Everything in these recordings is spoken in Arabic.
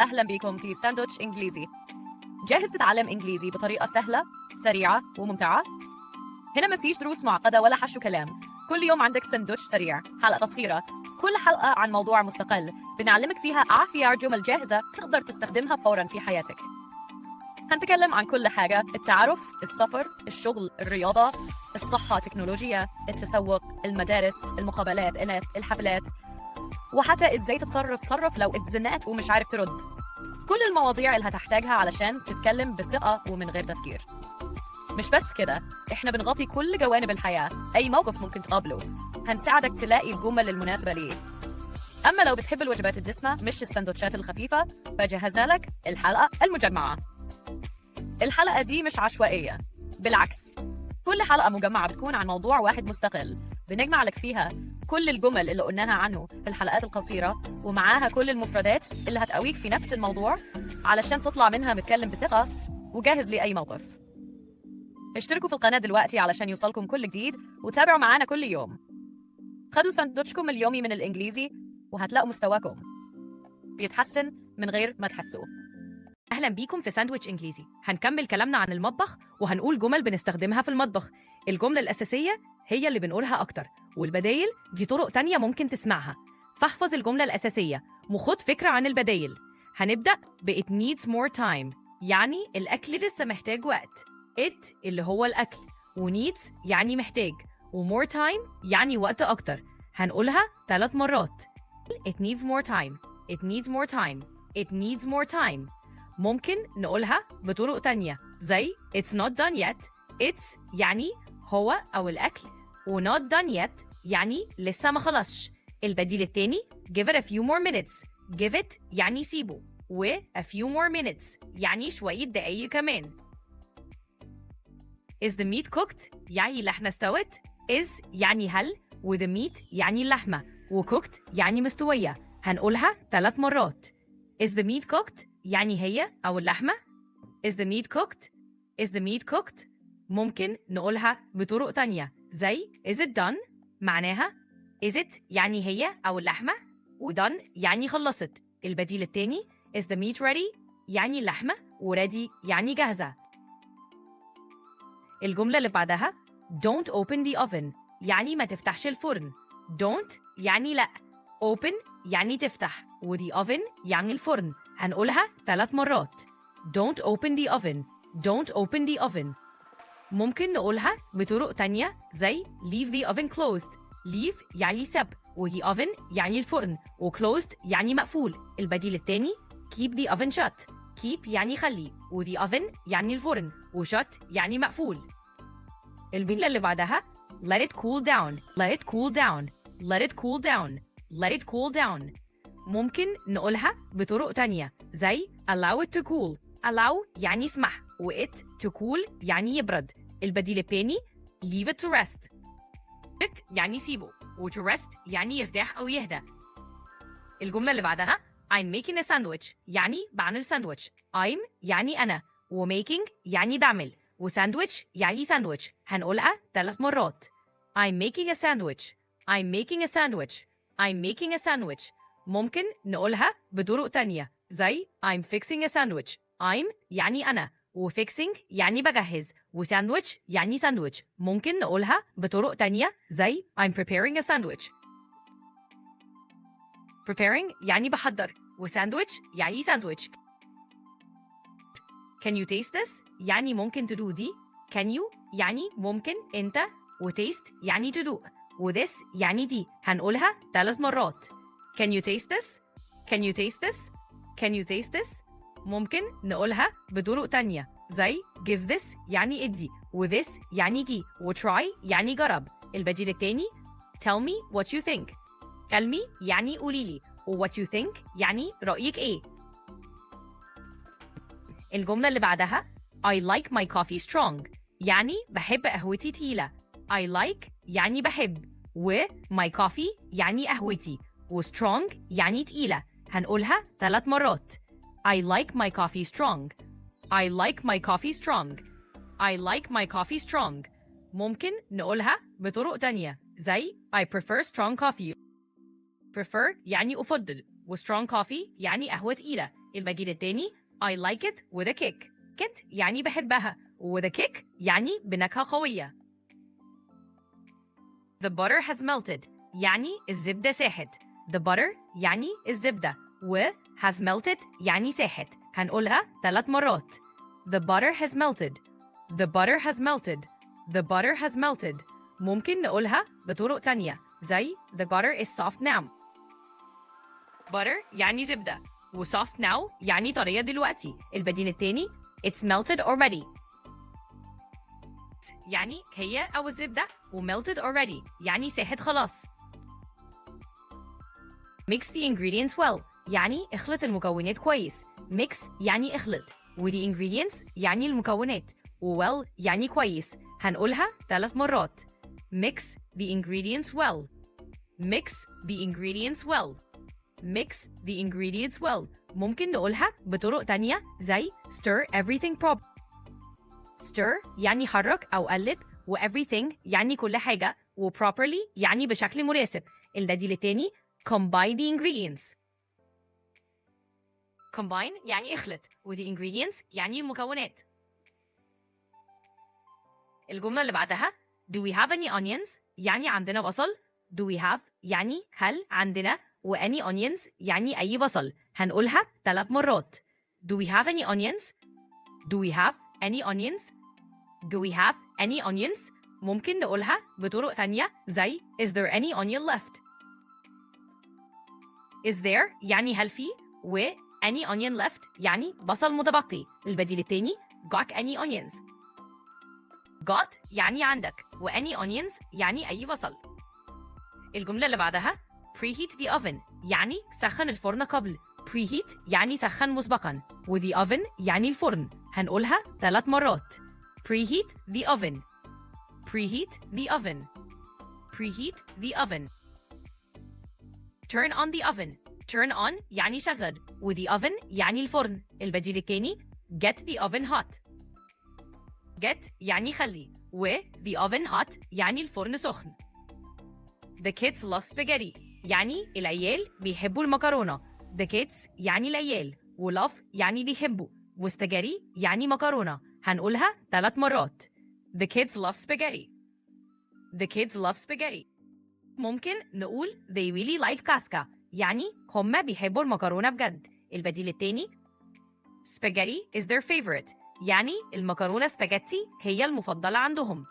أهلا بكم في ساندويتش إنجليزي. جاهز تتعلم إنجليزي بطريقة سهلة، سريعة وممتعة؟ هنا مفيش دروس معقدة ولا حشو كلام. كل يوم عندك ساندويتش سريع، حلقة قصيرة، كل حلقة عن موضوع مستقل بنعلمك فيها عافية جمل جاهزة تقدر تستخدمها فوراً في حياتك. هنتكلم عن كل حاجة: التعارف، السفر، الشغل، الرياضة، الصحة، تكنولوجيا، التسوق، المدارس، المقابلات، الحفلات، وحتى ازاي تتصرف لو اتزنقت ومش عارف ترد. كل المواضيع اللي هتحتاجها علشان تتكلم بثقة ومن غير تفكير. مش بس كده، احنا بنغطي كل جوانب الحياة، اي موقف ممكن تقابله هنساعدك تلاقي الجمل المناسبة ليه. اما لو بتحب الوجبات الدسمة مش السندوتشات الخفيفة، فجهزنا لك الحلقة المجمعة. الحلقة دي مش عشوائية، بالعكس، كل حلقة مجمعة بتكون عن موضوع واحد مستقل، بنجمع لك فيها كل الجمل اللي قلناها عنه في الحلقات القصيرة، ومعاها كل المفردات اللي هتقويك في نفس الموضوع علشان تطلع منها متكلم بثقة وجاهز لأي موقف. اشتركوا في القناة دلوقتي علشان يوصلكم كل جديد، وتابعوا معانا كل يوم. خدوا ساندوتشكم اليومي من الإنجليزي وهتلاقوا مستواكم بيتحسن من غير ما تحسوا. أهلا بيكم في ساندويتش إنجليزي. هنكمل كلامنا عن المطبخ وهنقول جمل بنستخدمها في المطبخ. الجملة الأساسية هي اللي بنقولها أكتر، والبدايل دي طرق تانية ممكن تسمعها. فاحفظ الجملة الأساسية وخد فكرة عن البدايل. هنبدأ ب it needs more time، يعني الأكل لسه محتاج وقت. it اللي هو الأكل، و needs يعني محتاج، و more time يعني وقت أكتر. هنقولها 3 مرات. it needs more time، it needs more time، it needs more time. ممكن نقولها بطرق تانية زي it's not done yet. it's يعني هو أو الأكل، و not done yet يعني لسه ما خلصش. البديل التاني give it a few more minutes. give it يعني سيبه، و a few more minutes يعني شوية دقايق كمان. is the meat cooked يعني اللحمة استوت. is يعني هل، و the meat يعني اللحمة، و cooked يعني مستوية. هنقولها 3 مرات. is the meat cooked يعني هي أو اللحمة. is the meat cooked، is the meat cooked. ممكن نقولها بطرق تانية زي is it done، معناها is it يعني هي أو اللحمة، و done يعني خلصت. البديل التاني is the meat ready يعني اللحمة، و ready يعني جاهزة. الجملة اللي بعدها don't open the oven يعني ما تفتحش الفرن. don't يعني لأ، open يعني تفتح، و the oven يعني الفرن. هنقولها 3 مرات. don't open the oven، don't open the oven. ممكن نقولها بطرق تانية زي leave the oven closed. leave يعني سب، و the oven يعني الفرن، و closed يعني مقفول. البديل التاني keep the oven shut. keep يعني خلي، و the oven يعني الفرن، و shut يعني مقفول. الجملة اللي بعدها let it cool down، let it cool down، let it cool down، let it cool down. ممكن نقولها بطرق تانية زي allow it to cool. allow يعني اسمح، و it to cool يعني يبرد. البديل التاني leave it to rest. it يعني سيبه، و to rest يعني يرتاح أو يهدى. الجملة اللي بعدها I'm making a sandwich يعني بعمل ساندويتش. I'm يعني أنا، و making يعني بعمل، و sandwich يعني ساندويتش. هنقولها 3 مرات. I'm making a sandwich، I'm making a sandwich، I'm making a sandwich. ممكن نقولها بطرق تانية زي I'm fixing a sandwich. I'm يعني أنا، و fixing يعني بجهز، و sandwich يعني ساندويتش. ممكن نقولها بطرق تانية زي I'm preparing a sandwich. preparing يعني بحضر، و sandwich يعني ساندويتش. can you taste this يعني ممكن تدوق دي. can you يعني ممكن أنت، و taste يعني تدوق، و this يعني دي. هنقولها 3 مرات. can you taste this، can you taste this، can you taste this. ممكن نقولها بطرق تانية زي give this يعني ادي، و this يعني دي، و try يعني جرب. البديل التاني tell me what you think. tell me يعني قوليلي، و what you think يعني رأيك ايه. الجملة اللي بعدها I like my coffee strong يعني بحب قهوتي تقيلة. I like يعني بحب، و my coffee يعني قهوتي، و strong يعني تقيلة. هنقولها 3 مرات. I like my coffee strong، I like my coffee strong، I like my coffee strong. ممكن نقولها بطرق تانية زي I prefer strong coffee. prefer يعني أفضل، و strong coffee يعني قهوة تقيلة. البديل التاني I like it with a kick. Kit يعني بحبها with a kick يعني بنكهة قوية. The butter has melted يعني الزبدة ساحت. The butter يعني الزبدة و has melted يعني ساحت. هنقولها 3 مرات. The butter has melted. The butter has melted. The butter has melted. ممكن نقولها بطرق تانية زي the butter is soft now. butter يعني زبدة و soft now يعني طرية دلوقتي. البديل التاني it's melted already يعني هي أو الزبدة و melted already يعني ساحت خلاص. mix the ingredients well يعني اخلط المكونات كويس. mix يعني اخلط و the ingredients يعني المكونات و well يعني كويس. هنقولها 3 مرات. mix the ingredients well. mix the ingredients well. mix the ingredients well. ممكن نقولها بطرق تانية زي stir everything properly. stir يعني حرك أو قلب و everything يعني كل حاجة و properly يعني بشكل مناسب. البديل التاني combine the ingredients. combine يعني اخلط و the ingredients يعني المكونات. الجملة اللي بعدها do we have any onions يعني عندنا بصل. do we have يعني هل عندنا و any onions يعني أي بصل. هنقولها 3 مرات. do we have any onions. do we have any onions. do we have any onions. ممكن نقولها بطرق تانية زي is there any onion left. is there يعني هل في و any onion left يعني بصل متبقي. البديل التاني got any onions. got يعني عندك و any onions يعني أي بصل. الجملة اللي بعدها preheat the oven يعني سخن الفرن قبل. preheat يعني سخن مسبقا و the oven يعني الفرن. هنقولها 3 مرات. preheat the oven. preheat the oven. preheat the oven. turn on the oven. turn on يعني شغل و the oven يعني الفرن. البديل التاني get the oven hot. get يعني خلي و the oven hot يعني الفرن سخن. the kids love spaghetti يعني العيال بيحبوا المكرونة. the kids يعني العيال و love يعني بيحبوا و spaghetti يعني مكرونة. هنقولها 3 مرات. the kids love spaghetti. the kids love spaghetti. ممكن نقول they really like pasta يعني هما بيحبوا المكرونة بجد. البديل التاني spaghetti is their favorite يعني المكرونة سباجيتي هي المفضلة عندهم.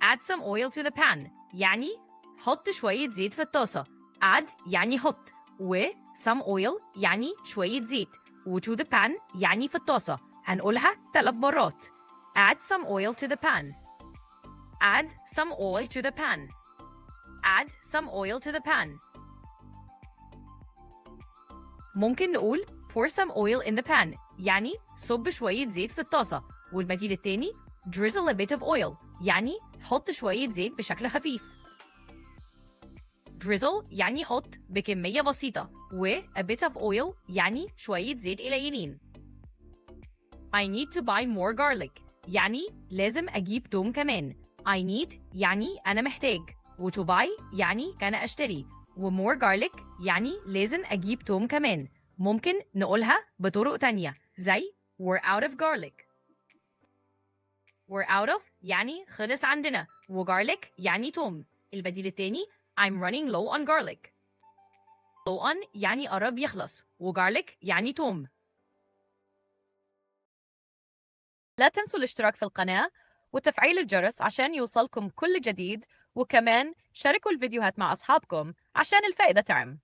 add some oil to the pan يعني حط شوية زيت في الطاسة. add يعني حط و some oil يعني شوية زيت و to the pan يعني في الطاسة. هنقولها 3 مرات. add some oil to the pan. add some oil to the pan. add some oil to the pan. ممكن نقول pour some oil in the pan يعني صب شوية زيت في الطاسة. والبديل التاني drizzle a bit of oil يعني حط شوية زيت بشكل خفيف. drizzle يعني حط بكمية بسيطة و a bit of oil يعني شوية زيت قليلين. I need to buy more garlic يعني لازم أجيب توم كمان. I need يعني أنا محتاج و to buy يعني كان أشتري و more garlic يعني لازم أجيب توم كمان. ممكن نقولها بطرق تانية زي we're out of garlic. we're out of يعني خلص عندنا و garlic يعني توم. البديل التاني I'm running low on garlic. low on يعني قرب يخلص و garlic يعني توم. لا تنسوا الاشتراك في القناة وتفعيل الجرس عشان يوصلكم كل جديد، وكمان شاركوا الفيديوهات مع أصحابكم عشان الفائدة تعم.